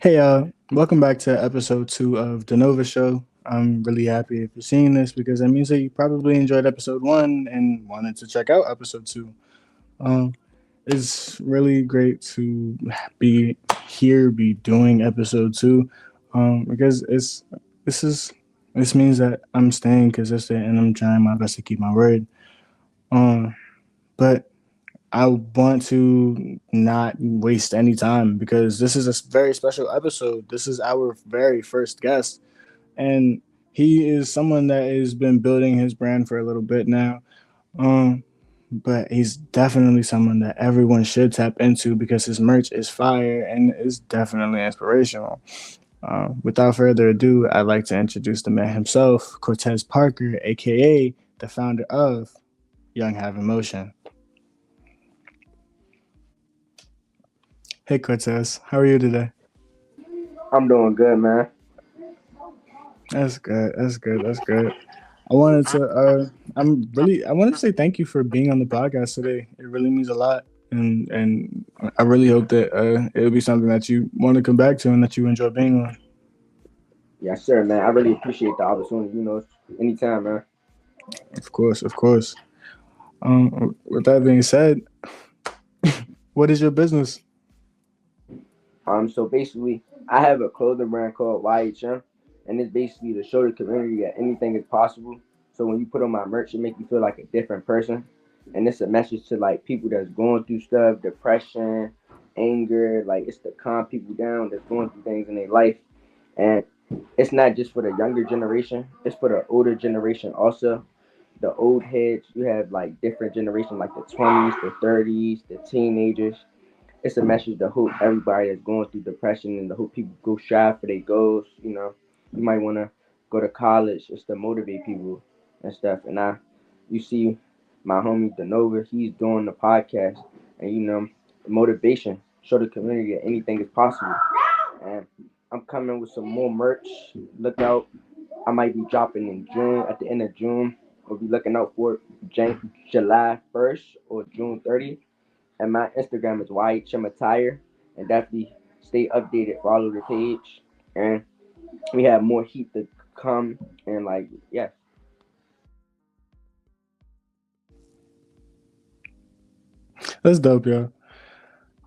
Hey, welcome back to episode two of the Nova Show. I'm really happy if you're seeing this because that means that you probably enjoyed episode one and wanted to check out episode two. Um, it's really great to be here, be doing episode two, because this is this means that I'm staying consistent and I'm trying my best to keep my word. Um, but I want to not waste any time because this is a very special episode. This is our very first guest, and he is someone that has been building his brand for a little bit now. Um, but he's definitely someone that everyone should tap into because his merch is fire and is definitely inspirational. Without further ado, I'd like to introduce the man himself, Cortez Parker, aka the founder of Young Havin Motion. Hey Cortez, how are you today? I'm doing good, man. That's good. That's good. That's good. I wanted to. I wanted to say thank you for being on the podcast today. It really means a lot, and I really hope that it'll be something that you want to come back to and that you enjoy being on. Yes, sir, man. I really appreciate the opportunity. Anytime, man. Of course, of course. With that being said, what is your business? So basically, I have a clothing brand called YHM, and it's basically to show the community that anything is possible. So when you put on my merch, it make you feel like a different person, and it's a message to like people that's going through stuff, depression, anger. Like it's to calm people down that's going through things in their life, and it's not just for the younger generation; it's for the older generation also. The old heads, you have like different generations, like the 20s, the 30s, the teenagers. It's a message to hope everybody that's going through depression and to hope people go strive for their goals. You might want to go to college. It's to motivate people and stuff. You see, my homie Denova, he's doing the podcast, and motivation, show the community that anything is possible. And I'm coming with some more merch. Look out. I might be dropping in June, at the end of June. We'll be looking out for it July 1st or June 30th. And my Instagram is YHM And definitely stay updated, follow the page. And we have more heat to come. And like, yeah. That's dope, yo.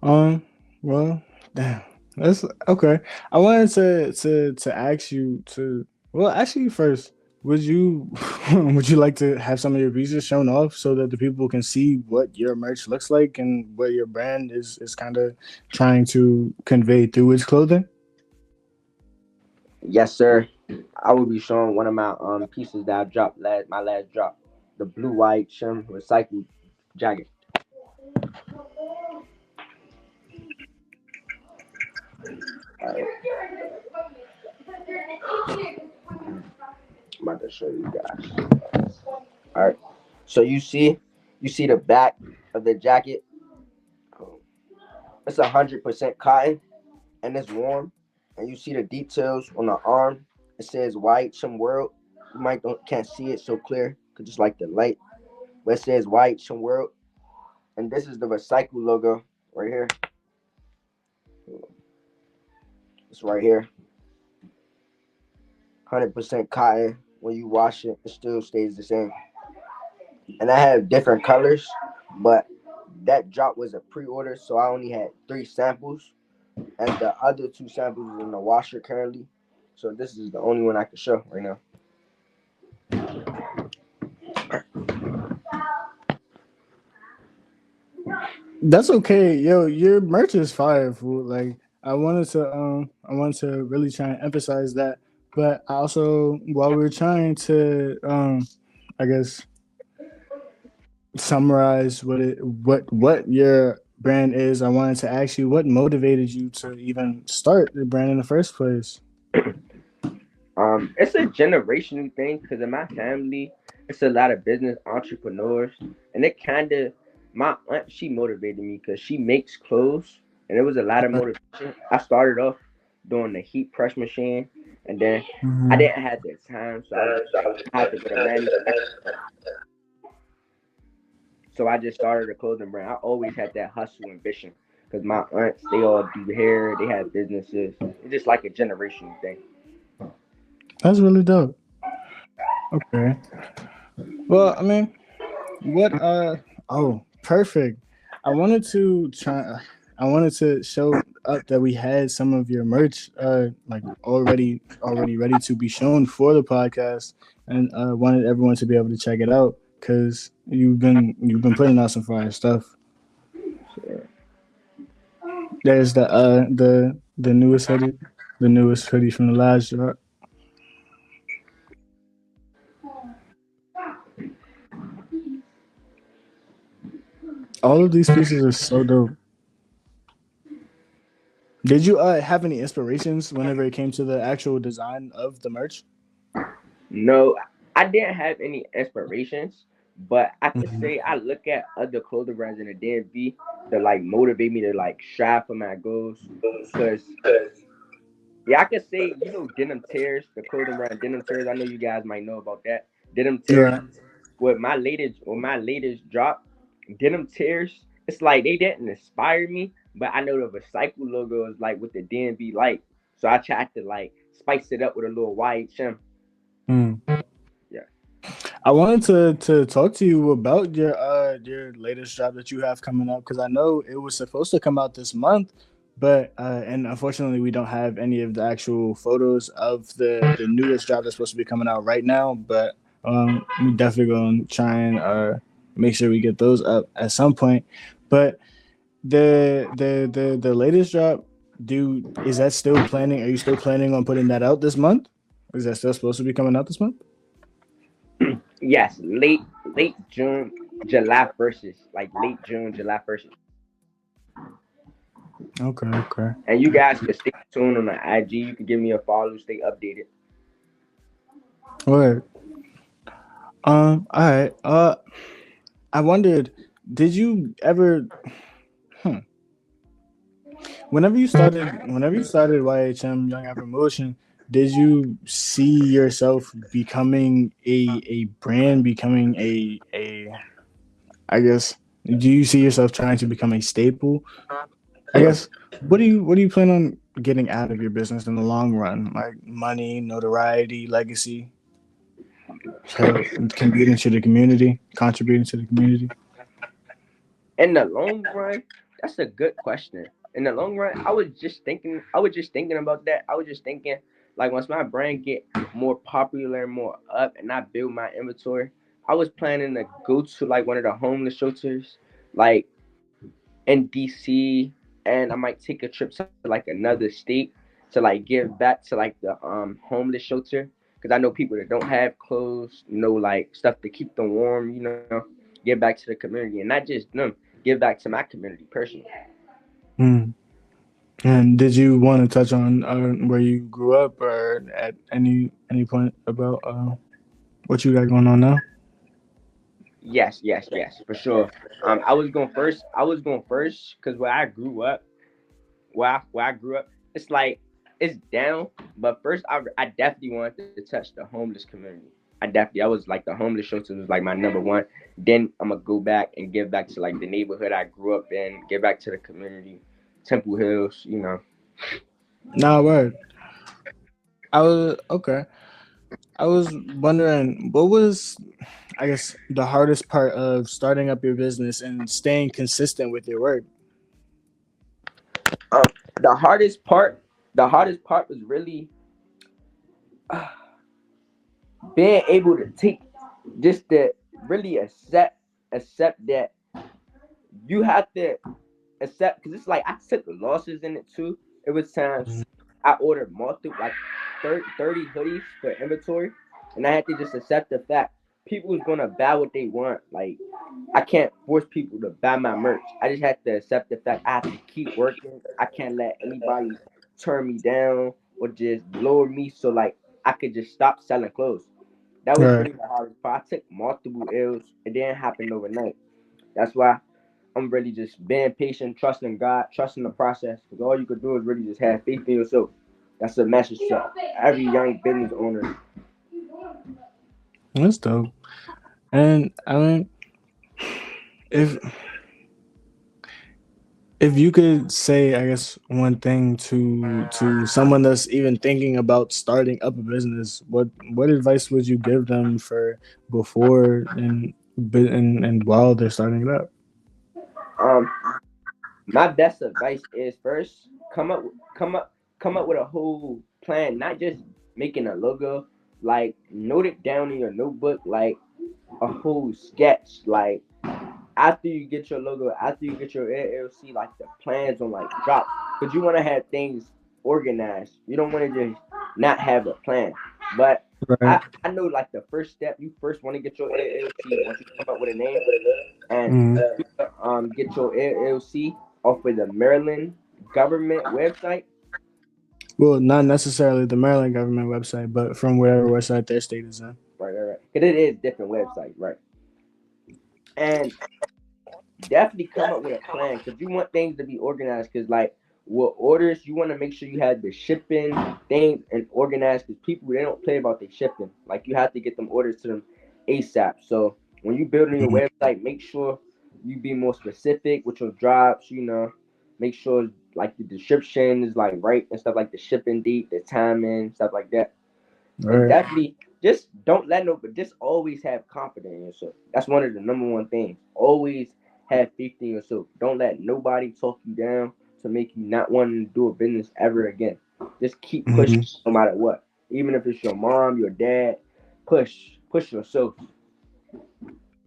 Um, well, damn, that's okay. I wanted to ask you to. Well, actually, first, would you would you like to have some of your pieces shown off so that the people can see what your merch looks like and what your brand is kind of trying to convey through its clothing? Yes, sir. I will be showing one of my pieces that I dropped my last drop. The blue white shim recycled jacket. Alright, I'm about to show you guys. Alright. So you see the back of the jacket. It's 100% cotton and it's warm. And you see the details on the arm. It says white some world. You might don't can't see it so clear because it's like the light. But it says white some world. And this is the recycle logo right here. It's right here. 100% cotton. When you wash it, it still stays the same. And I have different colors, but that drop was a pre-order, so I only had 3 samples, and the other 2 samples is in the washer currently. So this is the only one I can show right now. That's okay, yo. Your merch is fire, fool. Like I wanted to really try and emphasize that. But I also, while we're trying to, I guess summarize what your brand is, I wanted to ask you what motivated you to even start the brand in the first place. It's a generational thing because in my family, it's a lot of business entrepreneurs, and it kind of my aunt she motivated me because she makes clothes, and it was a lot of motivation. I started off doing the heat press machine, and then I Mhm. didn't have the time, so I had to go to manufacturing. So I just started a clothing brand. I always had that hustle ambition because my aunts they all do hair, they have businesses. It's just like a generational thing. That's really dope. Okay. Well, I mean, what? Oh, perfect. I wanted to try. I wanted to show up that we had some of your merch, like already ready to be shown for the podcast, and wanted everyone to be able to check it out because you've been putting out some fire stuff. Yeah. There's the newest hoodie, the newest hoodie from the last drop. All of these pieces are so dope. Did you have any inspirations whenever it came to the actual design of the merch? No, I didn't have any inspirations, but I could Mhm. say I look at other clothing brands in the DMV that like motivate me to like strive for my goals. Cause yeah, I could say Denim Tears, the clothing brand Denim Tears. I know you guys might know about that. Denim Tears. Right. With my latest drop, Denim Tears. It's like they didn't inspire me, but I know the recycle logo is like with the DMV light, so I tried to like spice it up with a little YHM. Mm. Yeah. I wanted to talk to you about your latest job that you have coming up because I know it was supposed to come out this month, but and unfortunately we don't have any of the actual photos of the newest job that's supposed to be coming out right now. But we definitely gonna try and make sure we get those up at some point. But the latest drop, do is that still planning? Are you still planning on putting that out this month? Is that still supposed to be coming out this month? Yes, late June, July versus like late June, July versus. Okay, okay. And you guys can stay tuned on the IG. You can give me a follow, stay updated. All right. All right. I wondered, did you ever, hmm, whenever you started YHM Young Afro Motion, did you see yourself becoming a brand, becoming a I guess, do you see yourself trying to become a staple? I guess, what do you plan on getting out of your business in the long run? Like money, notoriety, legacy, help, contributing to the community, contributing to the community. In the long run, that's a good question. In the long run, I was just thinking about that. I was just thinking like once my brand get more popular and more up and I build my inventory, I was planning to go to like one of the homeless shelters, like in DC, and I might take a trip to like another state to like give back to like the homeless shelter because I know people that don't have clothes, like stuff to keep them warm, give back to the community and not just them, give back to my community personally. Mm. And did you want to touch on where you grew up or at any point about what you got going on now? Yes, yes, yes, for sure. I was going first because where I grew up, it's like it's down. But first, I definitely wanted to touch the homeless community. I was like the homeless shelter was like my number one. Then I'm gonna go back and give back to like the neighborhood I grew up in, give back to the community, Temple Hills. Nah, word. I was okay. I was wondering what was, I guess, the hardest part of starting up your business and staying consistent with your work. Um, the hardest part, the hardest part was really being able to take just to really accept that you have to accept because it's like I took losses in it too. It was times I ordered multiple like 30 hoodies for inventory, and I had to just accept the fact people was gonna buy what they want. Like I can't force people to buy my merch. I just have to accept the fact I have to keep working. I can't let anybody turn me down or just lower me so like I could just stop selling clothes. That was Right. really the hardest part. I took multiple L's. It didn't happen overnight. That's why I'm really just being patient, trusting God, trusting the process. Because all you could do is really just have faith in yourself. That's a message to every young business owner. That's dope. And I mean, if If you could say, I guess, one thing to someone that's even thinking about starting up a business, what advice would you give them for before and while they're starting it up? Um, my best advice is first come up come up with a whole plan, not just making a logo. Like note it down in your notebook, like a whole sketch. Like after you get your logo, after you get your LLC, like the plans on like drop, because you want to have things organized. You don't want to just not have a plan. But Right. I know like the first step, you first want to get your LLC once you come up with a name, and Mhm. get your LLC off of the Maryland government website. Well, not necessarily the Maryland government website, but from whatever website their state is in. Right. Because it is different websites, right? And definitely come up with a plan because you want things to be organized. Because like with orders, you want to make sure you have the shipping things and organized. Because people they don't play about the shipping. Like you have to get them orders to them ASAP. So when you building your Mhm. website, make sure you be more specific with your drops. Make sure like the description is like right and stuff like the shipping date, the timing, stuff like that. And Right. definitely just don't let no, but just always have confidence in yourself. That's one of the number one things. Always have faith in yourself. Don't let nobody talk you down to make you not wanting to do a business ever again. Just keep pushing Hmm. no matter what. Even if it's your mom, your dad, push yourself.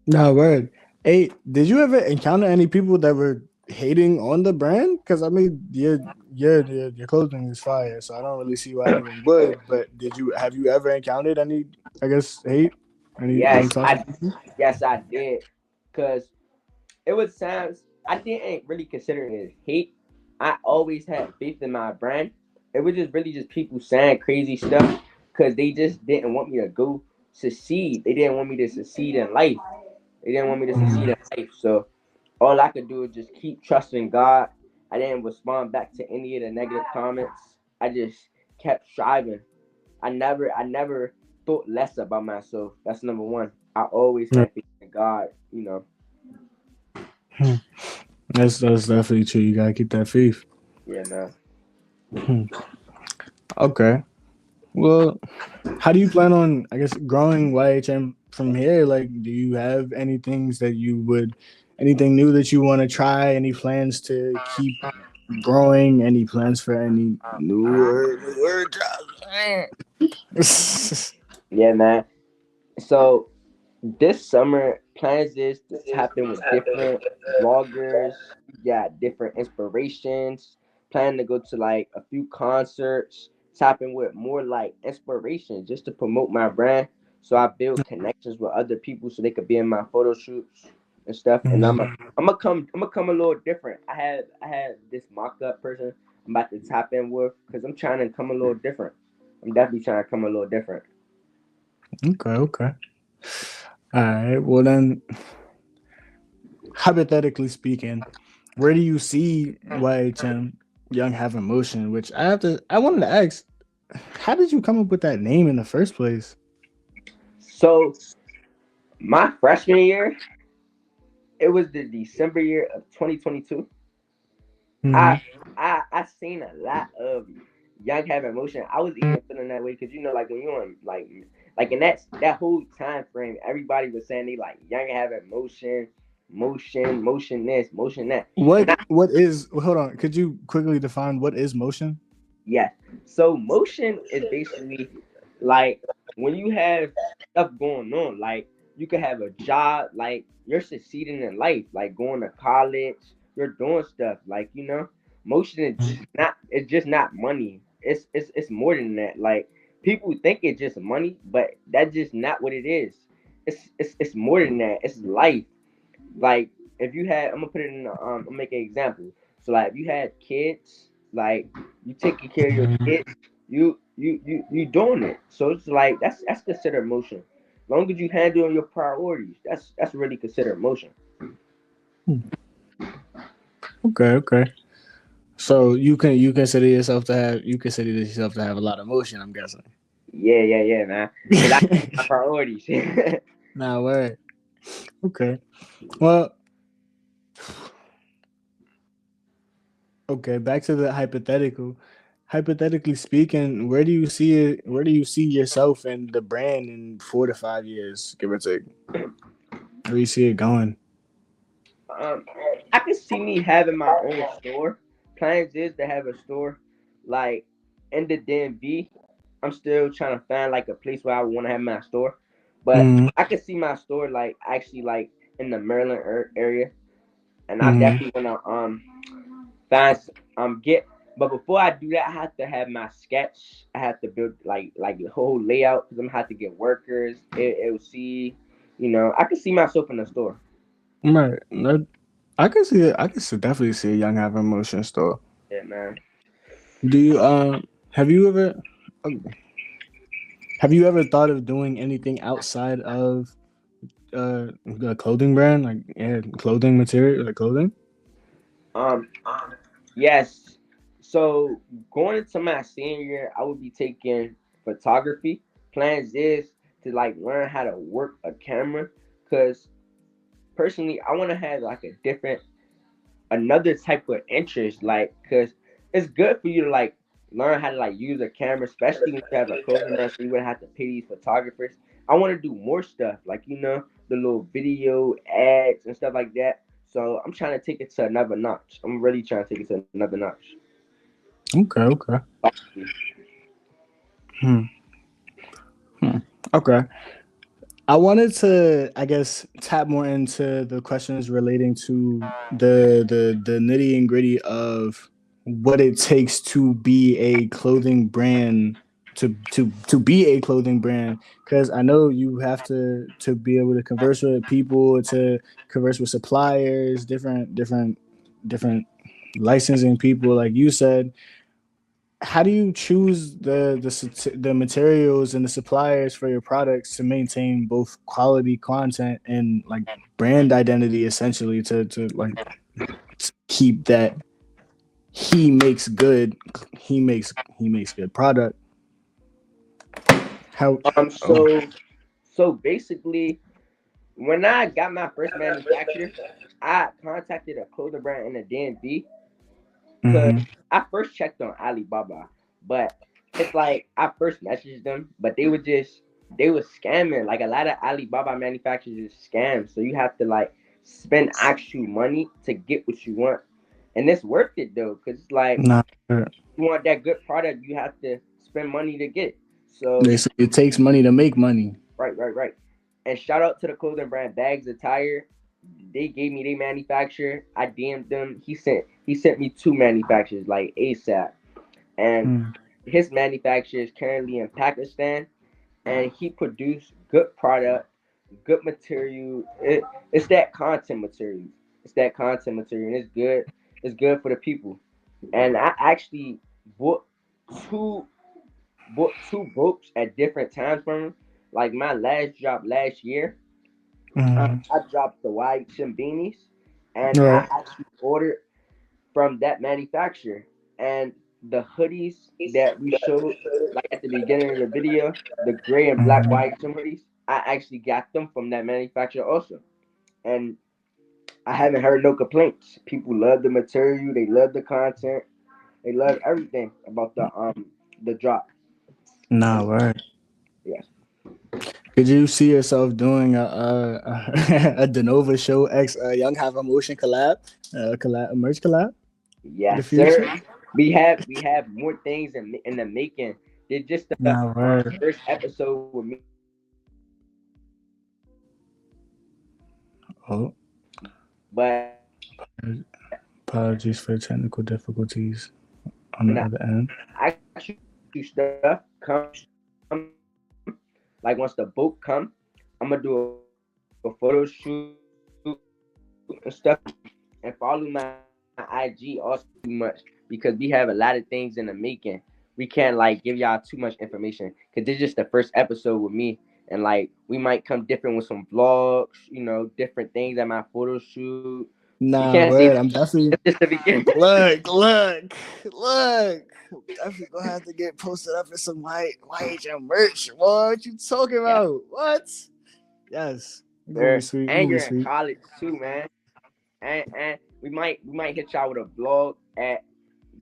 No word. Hey, did you ever encounter any people that were hating on the brand? Because I mean, your clothing is fire, so I don't really see why anyone would. But did you have you ever encountered any? I guess hate any Yes, toxic people? I did. Cause it was times I didn't really consider it as hate. I always had faith in my brand. It was just really just people saying crazy stuff because they just didn't want me to go succeed. They didn't want me to succeed in life. They didn't want me to succeed Mhm. in life. So all I could do is just keep trusting God. I didn't respond back to any of the negative comments. I just kept striving. I never thought less about myself. That's number one. I always Yeah. had faith in God. Hmm. That's definitely true. You gotta keep that faith. Yeah, man. Hmm. Okay. Well, how do you plan on, I guess, growing YHM from here? Like, do you have any things that you would, anything new that you want to try? Any plans to keep growing? Any plans for any newer jobs? Yeah, man. So this summer, plans is to tap in with different vloggers. We got different inspirations. Plan to go to like a few concerts. Tap in with more like inspiration just to promote my brand. So I build connections with other people so they could be in my photo shoots and stuff. And Mhm. I'm gonna come a little different. I had this mock up person I'm about to tap in with because I'm trying to come a little different. I'm definitely trying to come a little different. Okay, okay. All right. Well, then, hypothetically speaking, where do you see YHM Young Have Emotion? Which I wanted to ask, how did you come up with that name in the first place? So my freshman year, it was the December year of 2022. I Hmm. I seen a lot of young having emotion. I was even feeling that way because like when you're on like in that whole time frame, everybody was saying they like young having motion, motion this, motion that, and What is? Hold on. Could you quickly define what is motion? yeah. So motion is basically like when you have stuff going on, like you could have a job, like you're succeeding in life, like going to college, you're doing stuff, motion is just not money. It's more than that. Like people think it's just money, but that's just not what it is. It's more than that. It's life. Like if you had, I'm gonna put it in. I'm gonna make an example. So like if you had kids, like you taking care of your Mhm. kids, you doing it. So it's like that's considered motion. As long as you handling your priorities, that's really considered motion. Okay, okay. So you consider yourself to have a lot of motion. I'm guessing. Yeah, man. Cause I my priorities. Nah, word. Okay. Well, Okay, back to the hypothetical. Hypothetically speaking, where do you see it? Where do you see yourself and the brand in 4 to 5 years, give or take? Where do you see it going? Um, I can see me having my own store. Plans is to have a store like in the DMV. I'm still trying to find like a place where I want to have my store, but Mm-hmm. I can see my store like actually like in the Maryland area, and I Mm-hmm. definitely wanna find get. But before I do that, I have to have my sketch. I have to build like the whole layout because I'm gonna have to get workers, LLC. You know, I can see myself in the store. Right. I can see it. I can definitely see a Young Having Motion store. Yeah, man. Do you have you ever um, have you ever thought of doing anything outside of the clothing brand, like yeah, clothing material, like clothing? Um, yes. So going into my senior year, I would be taking photography. Plans is to like learn how to work a camera, cause personally I want to have like a different another type of interest, like because it's good for you to like learn how to like use a camera, especially when you have a clothing brand, so you wouldn't have to pay these photographers. I want to do more stuff, like the little video ads and stuff like that. So I'm trying to take it to another notch. I'm really trying to take it to another notch. Okay, okay. Hmm. Hmm. Okay. I wanted to, I guess, tap more into the questions relating to the nitty and gritty of what it takes to be a clothing brand, to be a clothing brand. Because I know you have to be able to converse with people, to converse with suppliers, different licensing people, like you said. How do you choose the materials and the suppliers for your products to maintain both quality content and like brand identity, essentially, to like keep that he makes good he makes good product. How oh. So basically, when I got my first manufacturer, I contacted a clothing brand in the DMV because Mm-hmm. I first checked on Alibaba, but it's like I first messaged them, but they were scamming. Like a lot of Alibaba manufacturers is scams, so you have to like spend actual money to get what you want, and it's worth it though, cause it's like Nah, you want that good product, you have to spend money to get it. So they say it takes money to make money. right. And shout out to the clothing brand Bags Attire. They gave me their manufacturer. I DM'd them. He sent me two manufacturers like ASAP. And Hmm. his manufacturer is currently in Pakistan, and he produced good product, good material. It's that content material. It's that content material, and it's good. It's good for the people. And I actually bought two two books at different times from him. Like my last drop last year, Hmm. I dropped the white beanies, and I Right. actually ordered from that manufacturer. And the hoodies that we showed, like at the beginning of the video, the gray and black Mhm. white hoodies, I actually got them from that manufacturer also. And I haven't heard no complaints. People love the material, they love the content, they love everything about the drop. Nah, And right. yes, Could you see yourself doing a Denova Show X Young Have Emotion collab, a merch collab in the yes, future? sir. We have more things in the making. They're just the Nah, right. first episode with me and my manufacturer. Oh, But apologies for technical difficulties on when the I other end. actual stuff come, like once the boat come, I'm gonna do a photo shoot and stuff, and follow my IG also too much because we have a lot of things in the making. We can't like give y'all too much information because this is just the first episode with me, and like we might come different with some vlogs, different things at my photo shoot. You can't see it's just the Nah, beginning. word. I'm definitely look. Definitely gonna have to get posted up in some YHM merch. What you talking Yeah, about? What? Yes, you gonna be sir. sweet. You And gonna be you're in sweet. college too, man. And we might hit y'all with a vlog at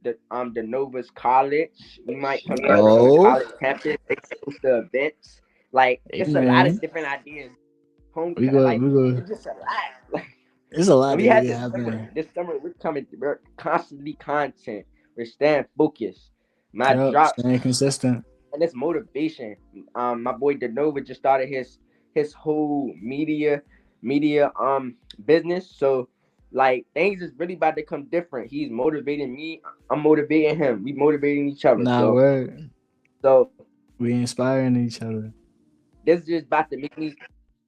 the Nova's college. We might come together on the Oh, college campus. They host the events. Like hey it's a lot of man, different ideas. Home we go, like we go. it's just a lot. There's a And lot we that had really this summer. happening. This summer we're constantly content. We're staying focused. My Yep, drops staying consistent. and it's motivation. My boy Denova just started his whole media business. So like things is really about to come different. He's motivating me. I'm motivating him. We motivating each other. Nah, word. So We inspiring each other. this is just about to make me.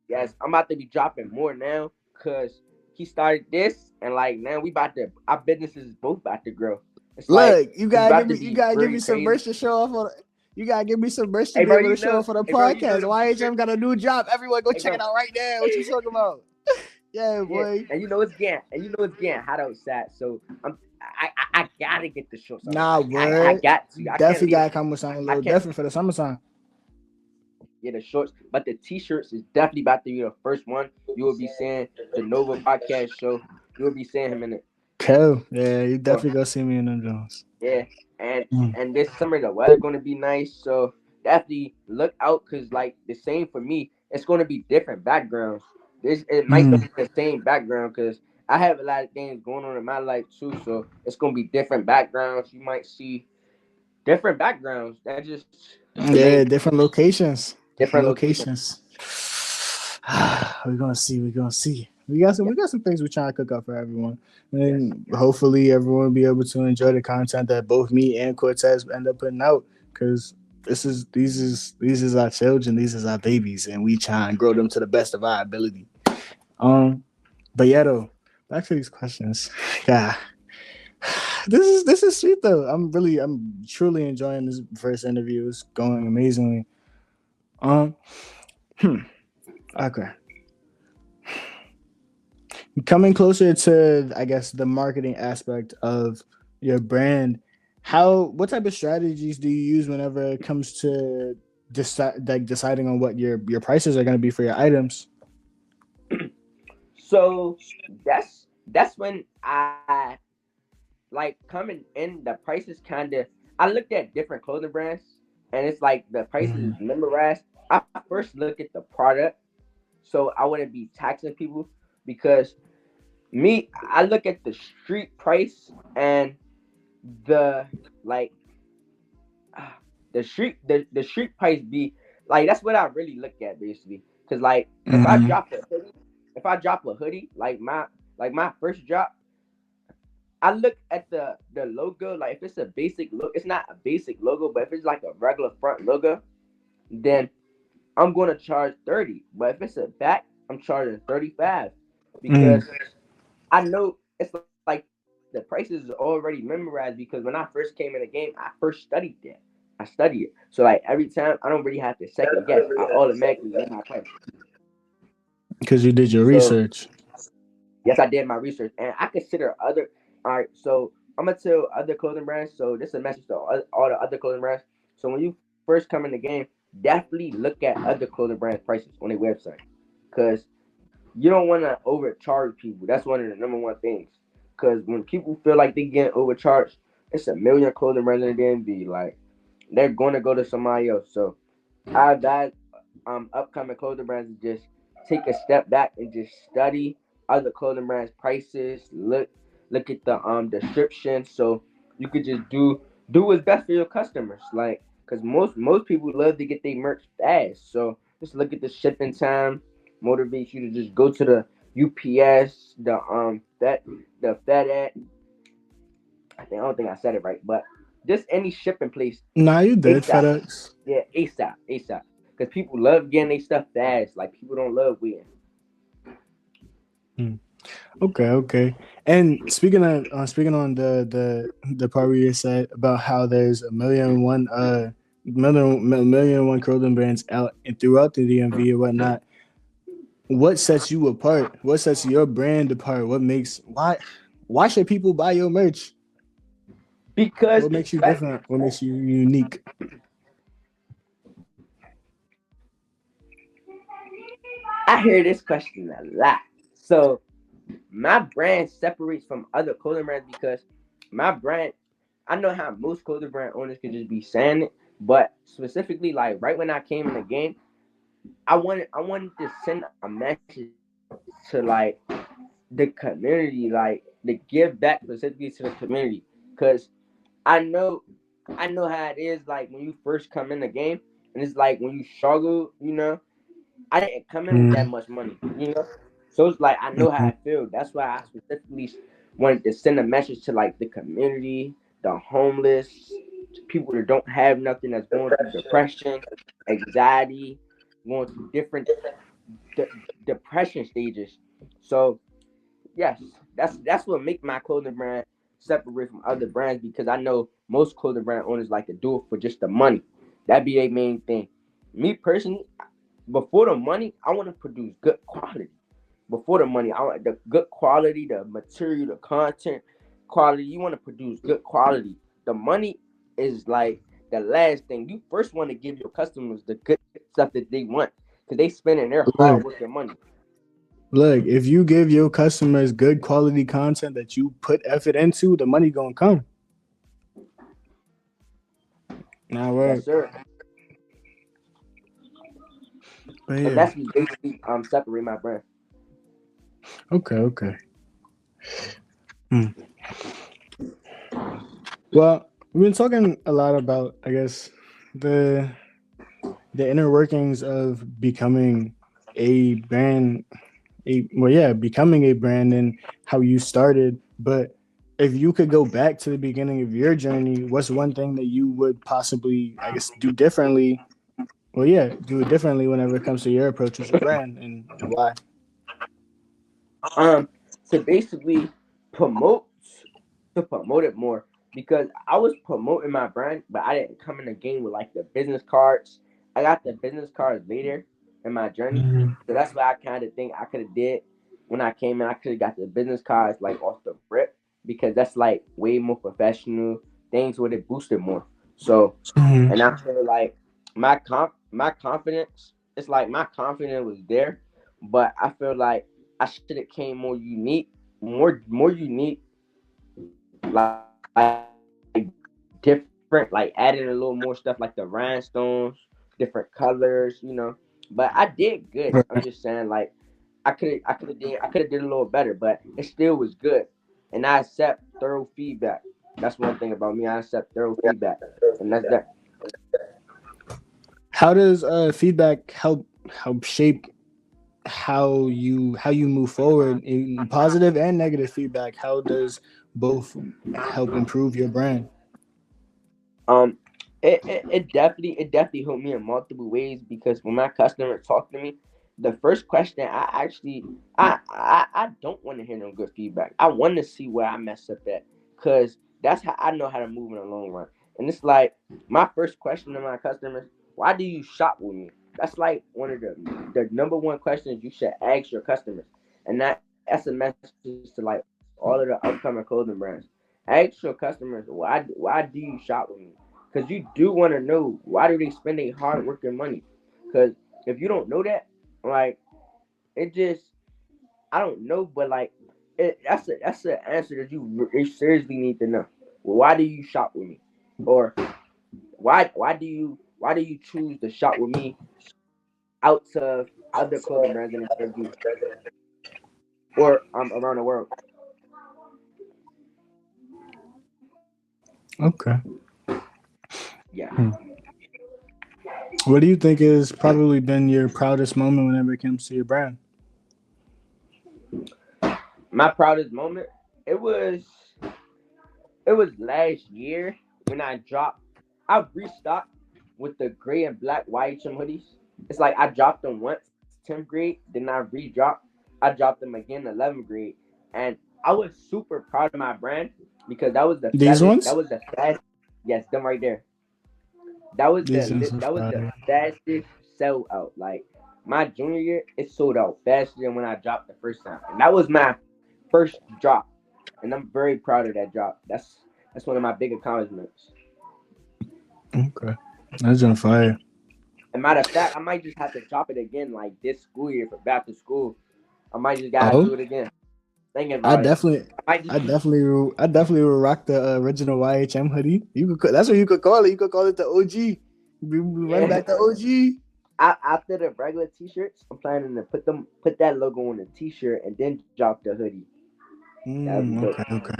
Yes, I'm about to be dropping more now because he started this and like now we about to our businesses is both about to grow. It's like Look, it's about to you be gotta give very me some crazy. merch to show off on. You gotta give me some merch to Hey be bro, able to show off on the you know podcast. the YHM t-shirt. got a new job. Everyone, go Hey check bro, it out right now. What you talking about? Yeah, yeah, boy. and you know it's getting hot outside, so I gotta get the shorts on. Nah, I word. got You to. I can't definitely leave. gotta come with something a I little can't different for the summertime. get the shorts, but the t-shirts is definitely about to be the first one you will be seeing. The Nova podcast show, you will be seeing him in it. Cool. Yeah, you So definitely go see me in them Jones. yeah, and Mm. and this summer the weather gonna be nice, so definitely look out because like the same for me, it's gonna be different backgrounds. This it might not Mm. be the same background because I have a lot of things going on in my life too, so it's gonna be different backgrounds. You might see different backgrounds. That just the main Yeah, different locations. different Different locations. locations. We're gonna see. We're gonna see. We got some. Yeah, We got some things we're trying to cook up for everyone, and hopefully everyone will be able to enjoy the content that both me and Cortez end up putting out. Because these is our children. These is our babies, and we try and grow them to the best of our ability. Um, but yeah, though, back to these questions. Yeah, this is sweet though. I'm truly enjoying this first interview. It's going amazingly. Um, hmm, okay. Coming closer to, I guess, the marketing aspect of your brand, what type of strategies do you use whenever it comes to deciding on what your prices are going to be for your items? so that's when I like coming in. The prices kind of I looked at different clothing brands, and it's like the prices is Mhm. memorized. I first look at the product so I wouldn't be taxing people because me I look at the street price and the like the street price be like that's what I really look at basically because like Mhm. if I drop a hoodie like my first drop I look at the logo like if it's a basic look it's not a basic logo but if it's like a regular front logo then I'm gonna charge 30 but if it's a back I'm charging 35 Mhm. because I know it's like the prices is already memorized because when I first came in the game, I first studied that. I studied it. So like every time I don't really have to second guess. I automatically know my price. Because you did your So research. yes, I did my research and I consider other all right, so I'm gonna tell other clothing brands. So this is a message to all the other clothing brands. So when you first come in the game, definitely look at other clothing brands prices on their website. Cause you don't want to overcharge people. That's one of the number one things. Because when people feel like they get overcharged, it's a million clothing brands in the DMV. Like they're going to go to somebody else. So I advise upcoming clothing brands to just take a step back and just study other clothing brands prices. Look at the description. So you could just do what's best for your customers. Like because most people love to get their merch fast. So just look at the shipping time motivates you to just go to the UPS, the FedEx. I don't think I said it right, but just any shipping place Nah, you did ASAP. FedEx. Yeah, ASAP. Because people love getting their stuff fast. Like people don't love waiting. Mm. Okay, okay. And speaking on the part where you said about how there's a million and one clothing brands out and throughout the DMV and whatnot. What sets you apart? What sets your brand apart? Why should people buy your merch? Because What makes you different? What makes you unique? I hear this question a lot. So my brand separates from other clothing brands because my brand I know how most clothing brand owners could just be saying it, but specifically like right when I came in the game, I wanted to send a message to like the community, like to give back specifically to the community, because I know I know how it is like when you first come in the game, and it's like when you struggle, I didn't come in with that Mm-hmm. much money. So it's like I know how I feel. That's why I specifically wanted to send a message to like the community, the homeless, people that don't have nothing, that's going through depression, anxiety, going through different de- depression stages. So yes, that's what make my clothing brand separate from other brands, because I know most clothing brand owners like to do it for just the money. That be a main thing. Me personally, before the money, I want to produce good quality. Before the money, I want the good quality, the material, the content quality. You want to produce good quality. The money is like the last thing. You first want to give your customers the good stuff that they want, because they spending their hard Look, work and money. look. If you give your customers good quality content that you put effort into, the money gonna come. Now Yes, work. sir. But And yeah. that's what basically separate my brand. Okay. Okay. Hmm. Well, we've been talking a lot about, I guess, the the inner workings of becoming a brand, becoming a brand and how you started. But if you could go back to the beginning of your journey, what's one thing that you would possibly, I guess, do differently? Well, yeah, do it differently whenever it comes to your approach as a brand, and why? Um, to basically promote promote it more, because I was promoting my brand, but I didn't come in the game with like the business cards. I got the business cards later in my journey, Mhm. so that's why I kind of think I could have did when I came in. I could have got the business cards like off the rip, because that's like way more professional. Things would have boosted more. So, Mhm. and I feel like my confidence. It's like my confidence was there, but I feel like I should have came more unique, more unique, like different, like added a little more stuff like the rhinestones, different colors. But I did good. I'm just saying, like I could have did a little better, but it still was good. And I accept thorough feedback. That's one thing about me. I accept thorough feedback, and that's that. How does feedback help shape how you move forward in positive and negative feedback? How does both help improve your brand? Um, it definitely helped me in multiple ways, because when my customer talk to me, the first question I don't want to hear no good feedback. I want to see where I mess up at, cause that's how I know how to move in the long run. And it's like my first question to my customers: why do you shop with me? That's like one of the number one questions you should ask your customers, and that's a message to like all of the upcoming clothing brands. Ask your customers why do you shop with me? Because you do want to know why do they spend their hard work and money. Because if you don't know that, like it just I don't know, but like that's an answer that you seriously need to know. Well, why do you shop with me, or why do you choose to shop with me out of other clothing brands and instead of you, or around the world? Okay. Yeah, Hmm. What do you think has probably been your proudest moment whenever it comes to your brand? my proudest moment. It was It was last year when I restocked with the gray and black YHM hoodies. It's like I dropped them once, 10th grade, then I re-dropped. I dropped them again, 11th grade, and I was super proud of my brand, because These that ones? was the fast. Yes, them right there. That was These ones are that was the fire. fastest sell out. Like my junior year, it sold out faster than when I dropped the first time, and that was my first drop, and I'm very proud of that drop. That's one of my big accomplishments. Okay. That's on fire. And matter of fact, I might just have to drop it again like this school year for back to school. I might just gotta Oh? do it again. thinking I about it. definitely, I might just I definitely will rock the original YHM hoodie. That's what you could call it. You could call it the OG. We run yeah. back the OG. After the regular t-shirts, I'm planning to put that logo on the t-shirt and then drop the hoodie. That'd be dope. Okay, okay.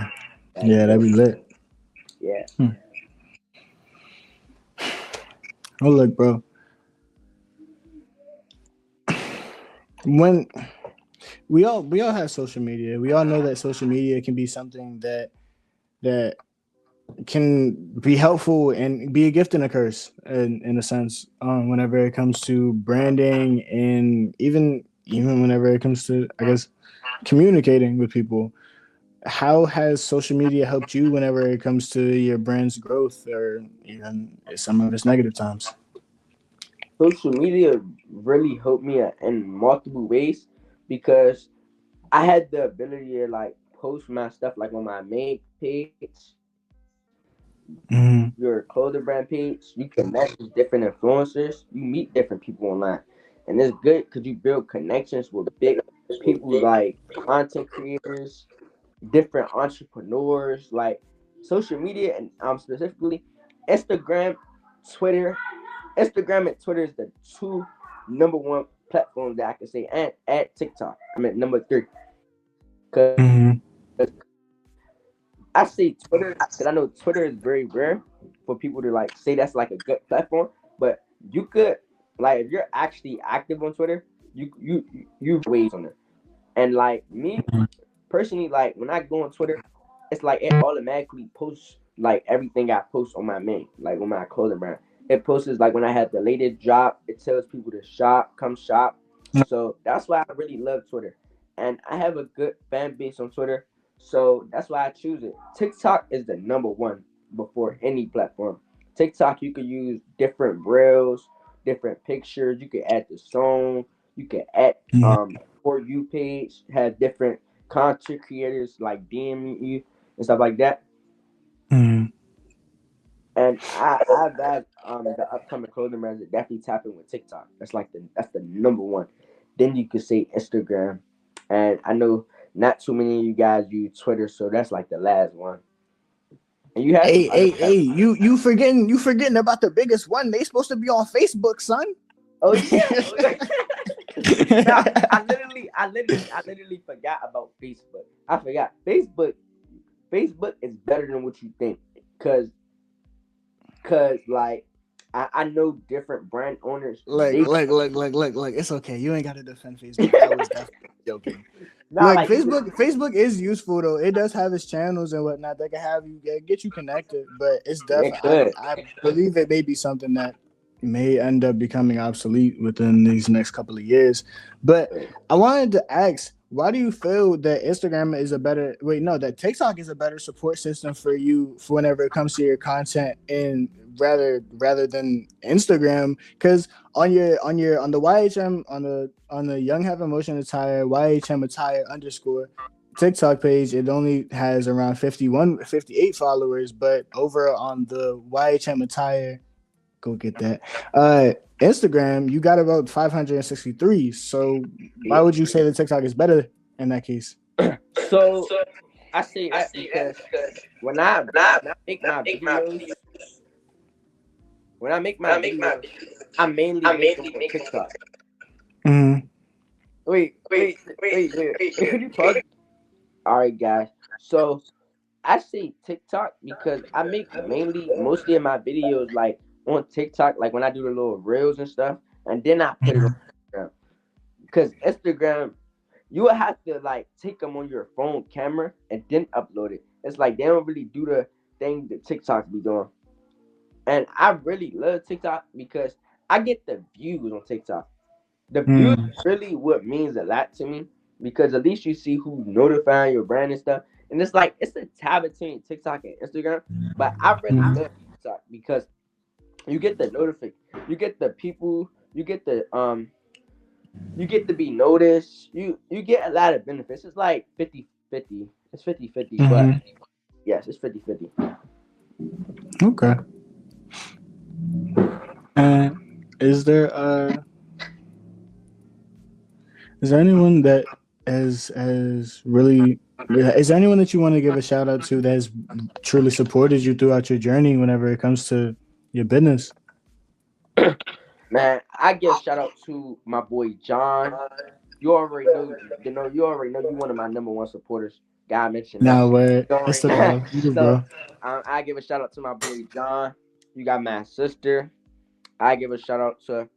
That'd be Yeah, that'd dope. be lit. Yeah. Hmm. Oh look, bro. When we all have social media, we all know that social media can be something that can be helpful and be a gift and a curse in a sense. Whenever it comes to branding and even whenever it comes to, I guess, communicating with people. How has social media helped you whenever it comes to your brand's growth or even some of its negative times? Social media really helped me in multiple ways because I had the ability to like post my stuff like on my main page, your Mm-hmm. clothing brand page. You can message different influencers. You meet different people online, and it's good because you build connections with big people like content creators, different entrepreneurs. Like social media and specifically Instagram, Twitter. Instagram and Twitter is the two number one platforms that I can say, and add TikTok. I'm at number three because Mm-hmm. I say Twitter because I know Twitter is very rare for people to like say that's like a good platform. But you could like if you're actually active on Twitter, you ways on it. And like me personally, like when I go on Twitter, it's like it automatically posts like everything I post on my main, like on my clothing brand. It posts like when I have the latest drop. It tells people to shop, come shop. So that's why I really love Twitter, and I have a good fan base on Twitter. So that's why I choose it. TikTok is the number one before any platform. TikTok, you could use different reels, different pictures. You could add the song. You could add for you page, have different content creators like DM you and stuff like that. Mm-hmm. And I've had the upcoming clothing brands that definitely tap in with TikTok. That's the number one. Then you could say Instagram, and I know not too many of you guys use Twitter, so that's like the last one. And you have some Hey, other hey, hey! platforms. You forgetting about the biggest one? They supposed to be on Facebook, son. Oh yeah. Now I literally forgot about Facebook. I forgot Facebook. Facebook is better than what you think, cause like I know different brand owners. Like, They like, like, like, like, like. It's okay. You ain't got to defend Facebook. I was definitely joking. not Look, like Facebook is useful though. It does have its channels and whatnot that can have you get you connected. But it's it definitely could. I believe it may be something that may end up becoming obsolete within these next couple of years. But I wanted to ask, why do you feel that Instagram is a better wait, no, that TikTok is a better support system for you for whenever it comes to your content and rather than Instagram? Because on the YHM on the Young Have Emotion Attire YHM Attire underscore TikTok page, it only has around 58 followers, but over on the YHM Attire, go get that. Instagram, you got about 563. So why would you say that TikTok is better in that case? So I say that because when I make my videos, when I make my videos, I mainly make them for TikTok. Mm-hmm. Wait. Could you pause? All right, guys. So I say TikTok because I make mainly mostly of my videos like on TikTok, like when I do the little reels and stuff, and then I put it on Instagram. Because Instagram, you would have to like take them on your phone camera and then upload it. It's like they don't really do the thing that TikTok be doing. And I really love TikTok because I get the views on TikTok. The views Mm-hmm. really what means a lot to me because at least you see who's notifying your brand and stuff. And it's like it's a tab between TikTok and Instagram, but I really love TikTok because you get the you get the people, you get to be noticed. You get a lot of benefits. It's like 50-50. It's 50-50, but Mm-hmm. yes, it's 50-50. Okay. And is there anyone that has really, is there anyone that you want to give a shout out to that has truly supported you throughout your journey whenever it comes to your business? Man, I give shout out to my boy John. You already know, you already know you one of my number one supporters. Guy mentioned that. Nah, what? You It's already, the love, you so bro. I give a shout out to my boy John. You got my sister. I give a shout out to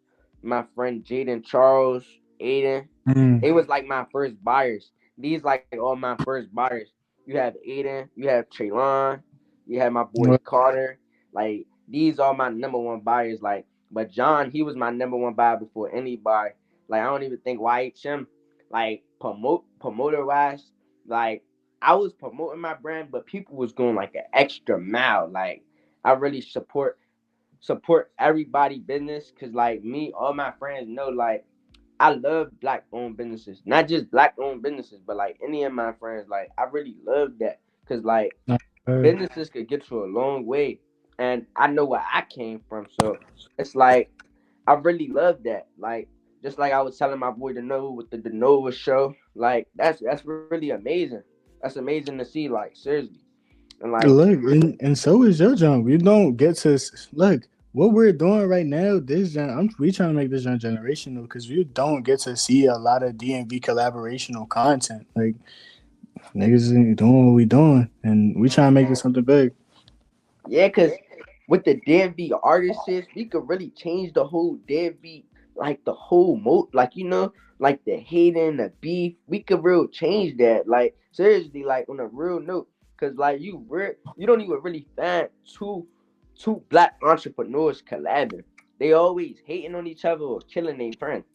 my friend Jaden Charles, Aiden. Mm, They was like my first buyers. These like all my first buyers. You have Aiden, you have Traylon, you have my boy what? Carter. Like these are my number one buyers. Like, but John, he was my number one buyer before anybody. Like I don't even think YHM, like promoter wise, like I was promoting my brand, but people was going like an extra mile. Like I really support everybody business because like me, all my friends know like I love black owned businesses, not just black owned businesses, but like any of my friends, like I really love that because like Nah, businesses could get you a long way, and I know where I came from, so it's like I really love that. Like just like I was telling my boy Nova with the Nova show, like that's really amazing. That's amazing to see, like seriously, and like look, and so is your jump. We don't get to look what we're doing right now. This we trying to make this generational because we don't get to see a lot of DMV collaborational content. Like niggas ain't doing what we doing, and we trying to make this something big. yeah, because with the DMV artists, we could really change the whole DMV, like the whole mode, like like the hate and the beef. We could real change that, like seriously, like on a real note, because like you don't even really find two black entrepreneurs collabing. They always hating on each other or killing their friends.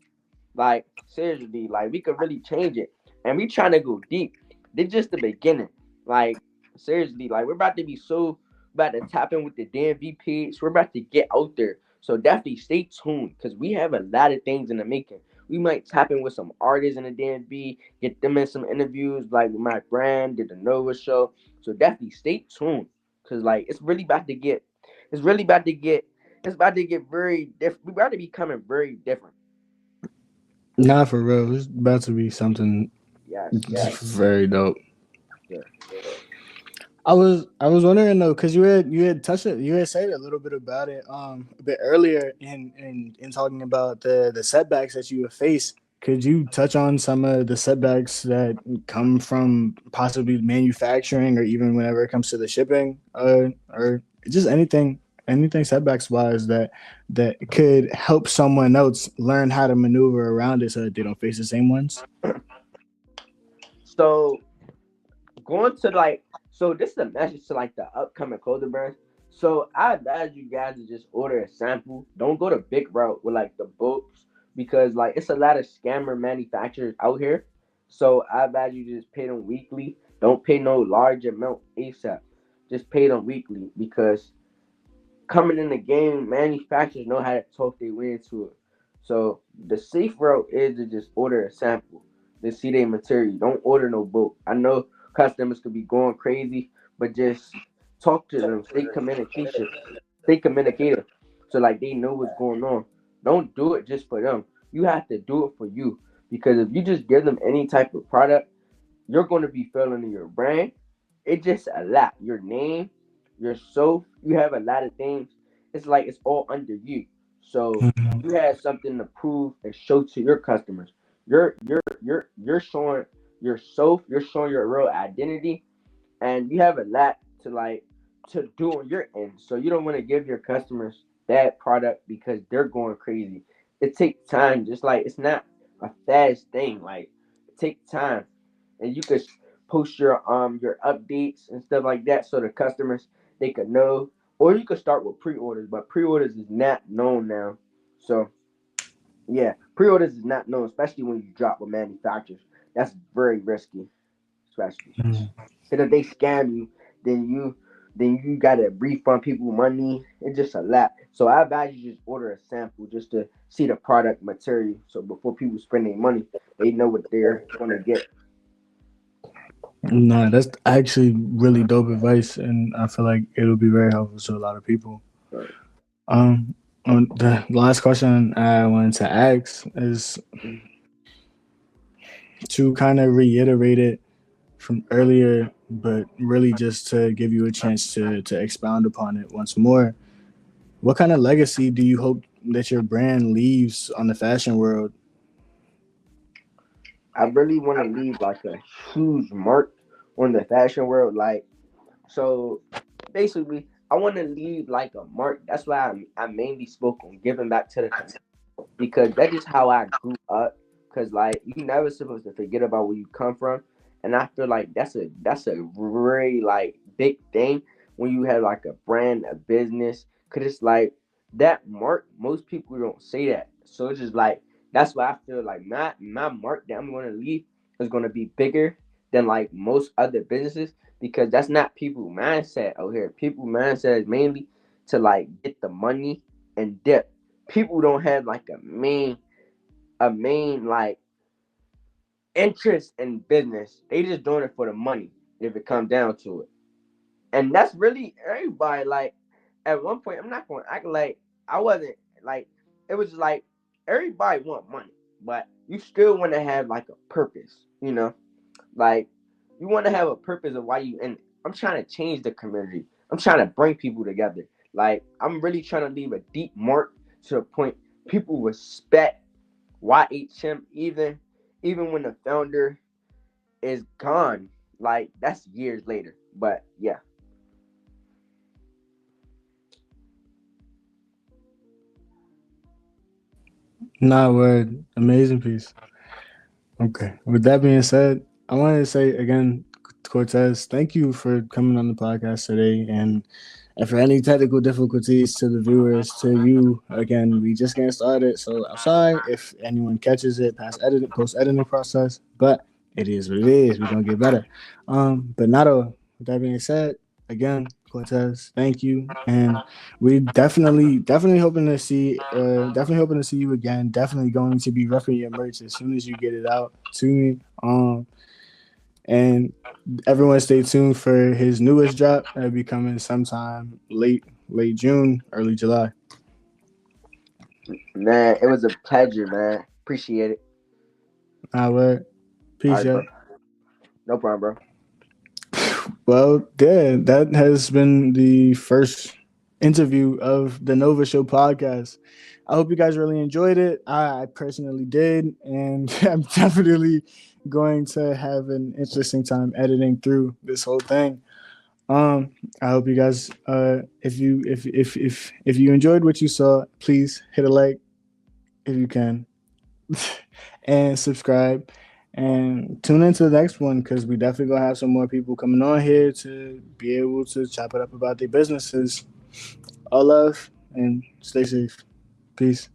Like seriously, like we could really change it, and we trying to go deep. This just the beginning. Like seriously, like we're about to be so about to tap in with the DMV page. We're about to get out there. So definitely stay tuned because we have a lot of things in the making. We might tap in with some artists in the DMV, get them in some interviews like with my brand, did the Nova show. So definitely stay tuned because like it's really about to get, it's about to get very different. We're about to be coming very different. Nah, for real, it's about to be something Yes, very dope. sir. I was wondering though, because you had touched it, you had said a little bit about it a bit earlier in talking about the setbacks that you have faced. Could you touch on some of the setbacks that come from possibly manufacturing, or even whenever it comes to the shipping, or just anything setbacks wise that could help someone else learn how to maneuver around it so that they don't face the same ones? So going to like, so this is a message to like the upcoming clothing brands. So I advise you guys to just order a sample. Don't go the big route with like the books because like it's a lot of scammer manufacturers out here. So I advise you to just pay them weekly. Don't pay no large amount ASAP. Just pay them weekly because coming in the game, manufacturers know how to talk their way into it. So the safe route is to just order a sample to see their material. Don't order no bulk. I know customers could be going crazy, but just talk to them. Stay communicative. So like they know what's going on. Don't do it just for them. You have to do it for you. Because if you just give them any type of product, you're going to be failing in your brand. It's just a lot. Your name, your soap, you have a lot of things. It's like it's all under you. So you have something to prove and show to your customers. You're showing your soap, you're showing your real identity, and you have a lot to like to do on your end. So you don't want to give your customers bad product because they're going crazy. It takes time, just like it's not a fast thing. Like it takes time, and you could post your updates and stuff like that so the customers they could know. Or you could start with pre-orders, but pre-orders is not known now. So yeah, pre-orders is not known, especially when you drop with manufacturers. That's very risky, especially. Because if they scam you, then you then you gotta refund people money. It's just a lot. So I advise you just order a sample just to see the product material. So before people spend their money, they know what they're gonna get. No, that's actually really dope advice, and I feel like it'll be very helpful to a lot of people. Right. Um, the last question I wanted to ask is, to kind of reiterate it from earlier, but really just to give you a chance to expound upon it once more. What kind of legacy do you hope that your brand leaves on the fashion world? I really want to leave like a huge mark on the fashion world. Like, so basically, I want to leave like a mark. That's why I mainly spoke on giving back to the community, because that is how I grew up. Cause like you never supposed to forget about where you come from, and I feel like that's a very like big thing when you have like a brand, a business. Cause it's like that mark. Most people don't say that, so it's just like that's why I feel like my mark that I'm gonna leave is gonna be bigger than like most other businesses, because that's not people mindset out here. People mindset is mainly to like get the money and dip. People don't have like a main like interest in business. They just doing it for the money if it comes down to it. And that's really everybody. Like at one point, I'm not going to act like I wasn't like it was like everybody want money, but you still want to have like a purpose. Like you want to have a purpose of why you in it. I'm trying to change the community. I'm trying to bring people together. Like I'm really trying to leave a deep mark to the point people respect YHM, even when the founder is gone. Like that's years later. But yeah. Nah, word, amazing piece. Okay. With that being said, I wanted to say again, Cortez, thank you for coming on the podcast today. And for any technical difficulties to the viewers, to you, again, we just getting started. So I'm sorry if anyone catches it past editing, post editing process, but it is what it is. We're gonna get better. But Nato, with that being said, again, Cortez, thank you. And we definitely hoping to definitely hoping to see you again. Definitely going to be repping your merch as soon as you get it out to me. And everyone stay tuned for his newest drop. That'll be coming sometime late June, early July. Man, it was a pleasure, man. Appreciate it. All right, All peace, right, bro. y'all. No problem, bro. Well, yeah, that has been the first interview of the Nova Show podcast. I hope you guys really enjoyed it. I personally did, and I'm definitely going to have an interesting time editing through this whole thing. Um, I hope you guys, if you enjoyed what you saw, please hit a like if you can, and subscribe, and tune into the next one because we definitely gonna have some more people coming on here to be able to chop it up about their businesses. All love and stay safe. Peace.